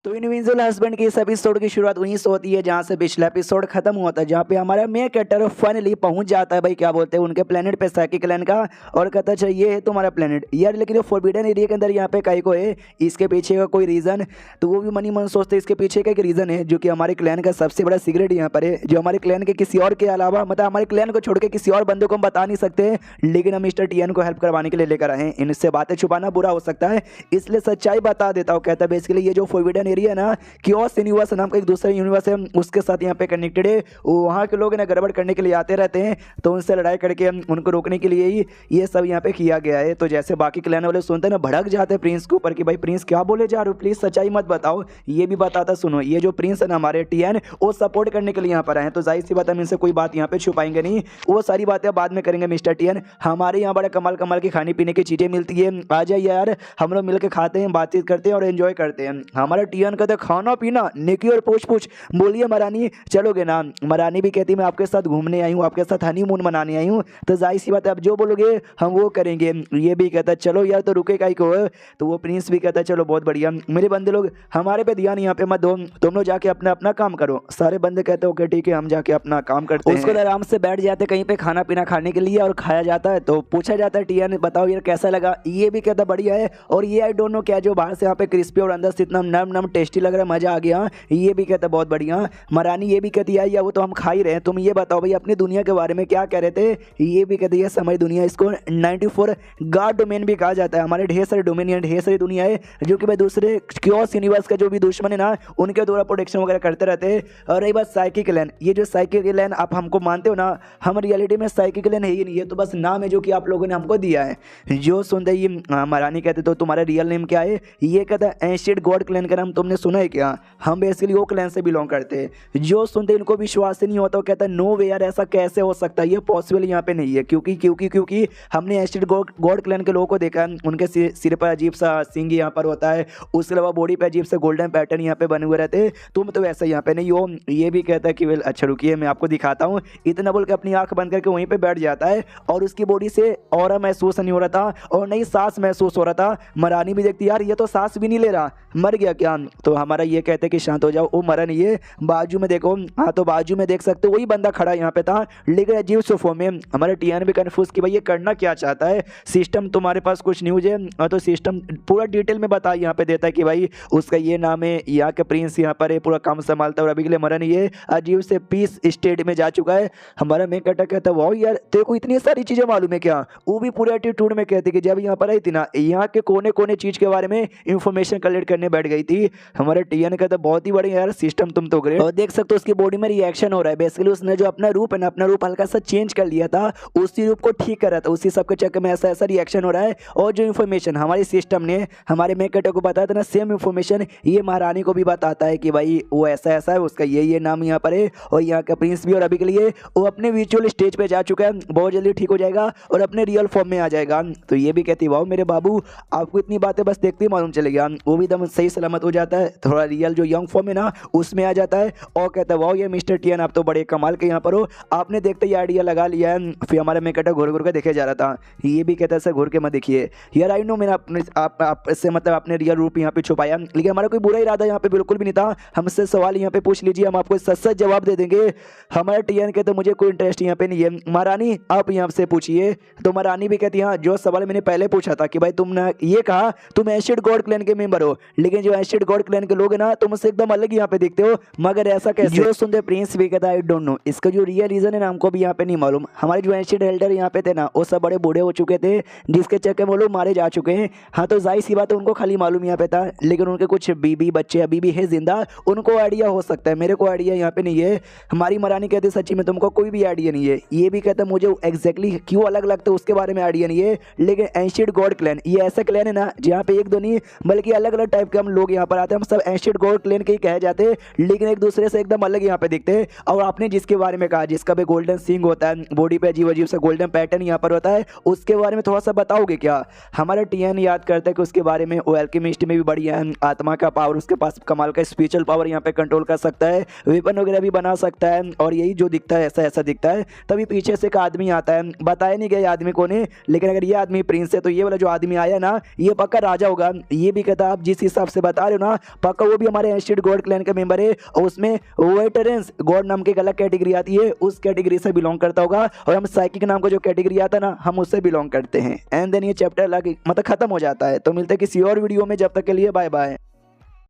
तो invisible husband की इस एपिसोड की शुरुआत वहीं से होती है जहां से पिछला एपिसोड खत्म हुआ था, जहां पे हमारा मेन कैरेक्टर फाइनली पहुंच जाता है भाई क्या बोलते हैं उनके प्लेनेट पे साइकिक क्लैन का। और कहता है ये है तुम्हारा प्लेनेट यार, लेकिन ये फोरबिडन एरिया के अंदर यहाँ पे काई को है, इसके पीछे का कोई रीजन। तो वो भी मनी मन सोचते इसके पीछे का एक रीजन है जो कि हमारे क्लैन का सबसे बड़ा सीक्रेट यहाँ पर है, जो हमारे क्लैन के किसी और के अलावा मतलब हमारे क्लैन को छोड़ के किसी और बंदे को हम बता नहीं सकते, लेकिन हम मिस्टर टीएन को हेल्प करवाने के लिए लेकर आए हैं। इनसे बातें छुपाना बुरा हो सकता है, इसलिए सच्चाई बता देता हूँ। कहता है बेसिकली ये जो फोरबिडन एरिया है ना, क्योस यूनिवर्स नाम का एक दूसरा यूनिवर्स है, उसके साथ यहाँ पे कनेक्टेड है। वहाँ के लोग ना गड़बड़ करने के लिए आते रहते हैं, तो उनसे लड़ाई करके उनको रोकने के लिए ही ये सब यहाँ पे किया गया है। तो जैसे बाकी क्लैन वाले सुनते हैं ना, भड़क जाते हैं प्रिंस के ऊपर कि भाई प्रिंस क्या बोले जा रहे हो, प्लीज सच्चाई मत बताओ। ये भी बताता सुनो, ये जो प्रिंस है ना हमारे टीएन, वो सपोर्ट करने के लिए यहाँ पर आए हैं, तो जाहिर सी बात हम इनसे कोई बात यहाँ पे छुपाएंगे नहीं, वो सारी बातें बाद में करेंगे मिस्टर टीएन। हमारे यहाँ बड़ा कमाल कमाल की खाने पीने की चीजें मिलती है, आ जाइए यार, हम लोग मिलकर खाते हैं, बातचीत करते हैं और एंजॉय करते हैं। हमारा टीएन कहते खाना पीना निकी और पूछ पूछ, बोलिए मरानी चलोगे ना। मरानी भी कहती मैं आपके साथ घूमने आई हूँ, आपके साथ हनीमून मनाने आई हूँ, तो जाहिर सी बात है आप जो बोलोगे हम वो करेंगे। ये भी कहता चलो यार, तो रुकेगा ही को। तो वो प्रिंस भी कहता चलो बहुत बढ़िया, मेरे बंदे लोग हमारे पे ध्यान यहाँ पे मत दो, तुम लोग जाके अपना अपना काम करो। सारे बंदे कहते ओके ठीक है, हम जाके अपना काम करते हैं। उसको आराम से बैठ जाते कहीं पे खाना पीना खाने के लिए और खाया जाता है। तो पूछा जाता है टीएन बताओ यार कैसा लगा, ये भी कहता बढ़िया है, और ये आई डोंट नो क्या जो बाहर से यहाँ पे क्रिस्पी और अंदर से इतना नम नम टेस्टी लग रहा है, मजा आ गया। ये भी कहता बहुत बढ़िया। मरानी ये भी कहती है या वो तो हम खा ही रहे हैं, तुम ये बताओ भाई अपनी दुनिया के बारे में क्या कह रहे थे। ये भी कहती है समय दुनिया, इसको 94 गॉड डोमेन भी कहा जाता है। हमारे ढेर सारे डोमेन, ढेर सारी दुनिया है जो कि भाई दूसरे क्योस यूनिवर्स का जो भी दुश्मन है ना, उनके द्वारा प्रोटेक्शन वगैरह करते रहते हैं। और रही बात साइकिक लैन, ये जो साइकिक लैन आप हमको मानते हो ना, हम रियलिटी में साइकिक लैन है ही नहीं, ये तो बस नाम है जो कि आप लोगों ने हमको दिया है। जो सुनते ही मरानी कहते तो तुम्हारा रियल नेम क्या है, ये कहता है एंशिएंट गॉड क्लैन का नाम तुमने सुना है क्या, हम बेसिकली वो क्लैन से बिलोंग करते हैं। जो सुनते इनको विश्वास ही नहीं होता, वो कहता है नो वे यार ऐसा कैसे हो सकता है, ये पॉसिबल यहाँ पे नहीं है, क्योंकि क्योंकि क्योंकि हमने एंशिएंट गॉड क्लैन के लोगों को देखा है, उनके सिर पर अजीब सा सिंग यहाँ पर होता है, उसके अलावा बॉडी पे अजीब से गोल्डन पैटर्न यहाँ पे बने हुए रहते हैं, तुम तो वैसा यहाँ पे नहीं हो। ये भी कहता है कि वेल अच्छा रुकिए मैं आपको दिखाता हूँ, इतना बोल के अपनी आंख बंद करके वहीं पे बैठ जाता है। और उसकी बॉडी से ऑरा महसूस नहीं हो रहा था और नहीं सांस महसूस हो रहा था। मरानी भी देखती यार ये तो सांस भी नहीं ले रहा, मर गया क्या। तो हमारा ये कहते कि शांत हो जाओ, वो मरा नहीं है, बाजू में देखो। हाँ तो बाजू में देख सकते हो वही बंदा खड़ा यहाँ पे था, लेकिन अजीब सोफो में। हमारे टीएन भी कंफ्यूज कि भाई ये करना क्या चाहता है, सिस्टम तुम्हारे पास कुछ न्यूज है। तो सिस्टम पूरा डिटेल में बता यहाँ पे देता है कि भाई उसका ये नाम है, यहाँ के प्रिंस यहाँ पर है, पूरा काम संभालता है और अभी के लिए मरा नहीं है, अजीब से पीस स्टेट में जा चुका है। हमारा मैं कहता वाह यार तेरे को इतनी सारी चीजें मालूम है क्या। वो भी पूरे एटीट्यूड में कहते कि जब यहाँ पर आई थी ना, यहाँ के कोने कोने चीज के बारे में इंफॉर्मेशन कलेक्ट करने बैठ गई थी। हमारे टीएन कहता बहुत ही बढ़िया यार सिस्टम तुम तो ग्रेट। और देख सकते हो उसकी बॉडी में रिएक्शन हो रहा है, बेसिकली उसने जो अपना रूप है ना, अपना रूप हल्का सा चेंज कर लिया था, उसी रूप को ठीक कर रहा था, उसी सब के चक्कर में ऐसा ऐसा रिएक्शन हो रहा है। और जो इन्फॉर्मेशन हमारे सिस्टम ने हमारे मेकटर को बताया था ना, सेम इन्फॉर्मेशन ये महारानी को भी बताता है कि भाई वो ऐसा ऐसा है, उसका ये नाम यहाँ पर है, और यहाँ का प्रिंस भी। और अभी के लिए वो अपने विजुअल स्टेज पे जा चुका है, बहुत जल्दी ठीक हो जाएगा और अपने रियल फॉर्म में आ जाएगा। तो ये भी कहती वाह मेरे बाबू आपको इतनी बातें बस देखते ही मालूम चलेगा, वो भी एकदम सही सलामत हो जाता है, थोड़ा रियल जो यंग फॉर्म है ना उसमें आ जाता है। और कहता है वाह ये मिस्टर टीएन आप तो बड़े कमाल के यहाँ पर हो, आपने देखते ही आइडिया लगा लिया है। फिर हमारा मेकटर घूर घूर के देखे जा रहा था, ये भी कहता है सर घूर के मत देखिए यार, आई नो मैंने अपने आपसे मतलब अपने रियल रूप यहाँ पे छुपाया, लेकिन हमारा कोई बुरा इरादा यहाँ पे बिल्कुल भी नहीं था, हमसे सवाल यहाँ पे पूछ लीजिए हम आपको सच सच जवाब दे देंगे। हमारे टीएन कहते मुझे कोई इंटरेस्ट यहाँ पे नहीं है, महारानी आप यहाँ से पूछिए। तो महारानी भी कहती हाँ जो सवाल मैंने पहले पूछा था कि भाई तुमने ये कहा तुम एंशिएंट गॉड क्लैन के मेंबर हो, लेकिन जो एंशिएंट गॉड क्लैन के लोग हैं ना तुमसे एकदम अलग यहाँ पे दिखते हो, मगर ऐसा कैसे। जो सुनते प्रिंस भी कहता आई डोंट नो, इसका जो रियल रीजन है ना हमको भी यहाँ पे नहीं मालूम। हमारे जो एंशिएंट एल्डर यहाँ पे थे ना वो सब बड़े बूढ़े हो चुके थे, जिसके चक्कर में वो लोग मारे जा चुके हैं। हाँ तो जाहिर सी बात है उनको खाली मालूम यहाँ पे था, लेकिन उनके कुछ बीबी बच्चे अभी भी है जिंदा, उनको आइडिया हो सकता है, मेरे को आइडिया यहाँ पे नहीं है। हमारी मरानी कहते सच्ची में तुमको कोई भी आइडिया नहीं है। ये भी कहता मुझे एग्जैक्टली क्यों अलग लगता है उसके बारे में आइडिया नहीं है, लेकिन एंशिएंट गॉड क्लैन ये ऐसा क्लैन है ना जहाँ पे एक दो नहीं बल्कि अलग अलग टाइप के हम लोग यहाँ पर आते हैं, हम सब एंशिएंट गॉड क्लैन के ही कहे जाते हैं, लेकिन एक दूसरे से एकदम अलग यहाँ पे दिखते हैं। और आपने जिसके बारे में कहा जिसका भी गोल्डन सिंग होता है, बॉडी पे अजीब अजीब सा गोल्डन पैटर्न यहाँ पर होता है, उसके बारे में थोड़ा सा बताओगे क्या। हमारा टीएन याद करता है कि उसके बारे में वो एल्केमिस्ट में भी बढ़िया है, आत्मा का पावर उसके पास कमाल का स्पिरिचुअल पावर यहाँ पे कंट्रोल कर सकता है, वेपन वगैरह भी बना सकता है, और यही जो दिखता है ऐसा ऐसा दिखता है। तभी पीछे से एक आदमी आता है, बताया नहीं गया आदमी कौन है, लेकिन अगर ये आदमी प्रिंस है तो ये वाला जो आदमी आया ना ये पक्का राजा होगा। ये भी कहता आप जिस हिसाब से बता रहे हो ना हाँ पक्का वो भी हमारे एंशिएंट गॉड क्लैन का मेंबर है और उसमें वेटरन्स गॉड नाम की एक अलग कैटेगरी आती है, उस कैटेगरी से बिलोंग करता होगा। और हम साइकिक नाम का जो कैटेगरी आता है ना, हम उससे बिलोंग करते हैं। एंड देन ये चैप्टर मतलब खत्म हो जाता है। तो मिलते हैं किसी और वीडियो में, जब तक के लिए बाय बाय।